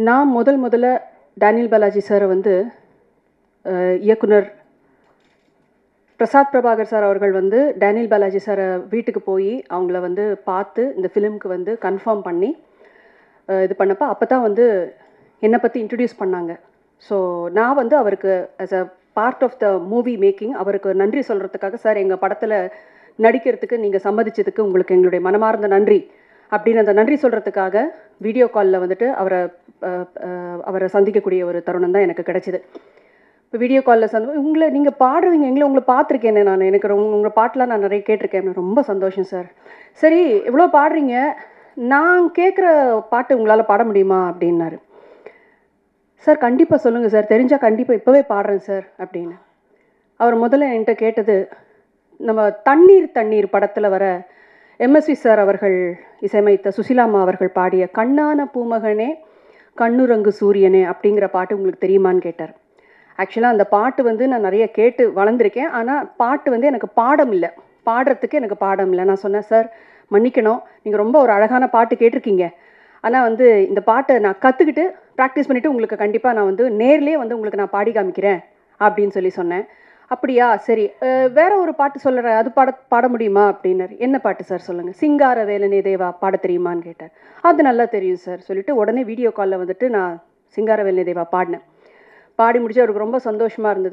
நான் முதல்ல டேனியல் பாலாஜி சாரை வந்து இயக்குனர் பிரசாத் பிரபாகர் சார் அவர்கள் வந்து டேனியல் பாலாஜி சாரை வீட்டுக்கு போய் அவங்கள வந்து பார்த்து இந்த ஃபிலிமுக்கு வந்து கன்ஃபார்ம் பண்ணி இது பண்ணப்போ அப்போ தான் வந்து என்னை பற்றி இன்ட்ரடியூஸ் பண்ணாங்க. ஸோ நான் வந்து அவருக்கு as a part of the movie making அவருக்கு நன்றி சொல்கிறதுக்காக, சார் எங்கள் படத்தில் நடிக்கிறதுக்கு நீங்கள் சம்மதிச்சதுக்கு உங்களுக்கு எங்களுடைய மனமார்ந்த நன்றி அப்படின்னு அந்த நன்றி சொல்கிறதுக்காக வீடியோ காலில் வந்துட்டு அவரை சந்திக்கக்கூடிய ஒரு தருணம் தான் எனக்கு கிடைச்சிது. இப்போ வீடியோ காலில் உங்களை நீங்கள் பாடுவீங்க, உங்களை பார்த்துருக்கேனே நான், எனக்கு உங்கள் பாட்டெலாம் நான் நிறைய கேட்டிருக்கேன், ரொம்ப சந்தோஷம் சார். சரி இவ்வளோ பாடுறீங்க, நான் கேட்குற பாட்டு உங்களால் பாட முடியுமா அப்படின்னாரு. சார் கண்டிப்பாக சொல்லுங்கள் சார், தெரிஞ்சால் கண்டிப்பாக இப்போவே பாடுறேன் சார் அப்படின்னு. அவர் முதல்ல என்கிட்ட கேட்டது, நம்ம தண்ணீர் படத்தில் வர எம்எஸ்வி சார் அவர்கள் இசையமைத்த சுசிலாமா அவர்கள் பாடிய கண்ணான பூமகனே கண்ணுரங்கு சூரியனே அப்படிங்கிற பாட்டு உங்களுக்கு தெரியுமான்னு கேட்டார். ஆக்சுவலாக அந்த பாட்டு வந்து நான் நிறைய கேட்டு வளர்ந்துருக்கேன், ஆனால் பாட்டு வந்து எனக்கு பாடம் இல்லை, பாடுறதுக்கு எனக்கு பாடம் இல்லை. நான் சொன்னேன், சார் மன்னிக்கணும், நீங்கள் ரொம்ப ஒரு அழகான பாட்டு கேட்டிருக்கீங்க, ஆனால் வந்து இந்த பாட்டை நான் கற்றுக்கிட்டு ப்ராக்டிஸ் பண்ணிவிட்டு உங்களுக்கு கண்டிப்பாக நான் வந்து நேர்லேயே வந்து உங்களுக்கு நான் பாடி காமிக்கிறேன் அப்படின்னு சொன்னேன். அப்படியா, சரி வேற ஒரு பாட்டு சொல்கிறேன், அது பாட முடியுமா அப்படின்னாரு. என்ன பாட்டு சார் சொல்லுங்கள். சிங்கார வேலனே தேவா பாட தெரியுமான்னு கேட்டார். அது நல்லா தெரியும் சார் சொல்லிவிட்டு உடனே வீடியோ காலில் வந்துட்டு நான் சிங்கார வேலனே தேவா பாடினேன். பாடி முடிச்சு அவருக்கு ரொம்ப சந்தோஷமாக இருந்தது.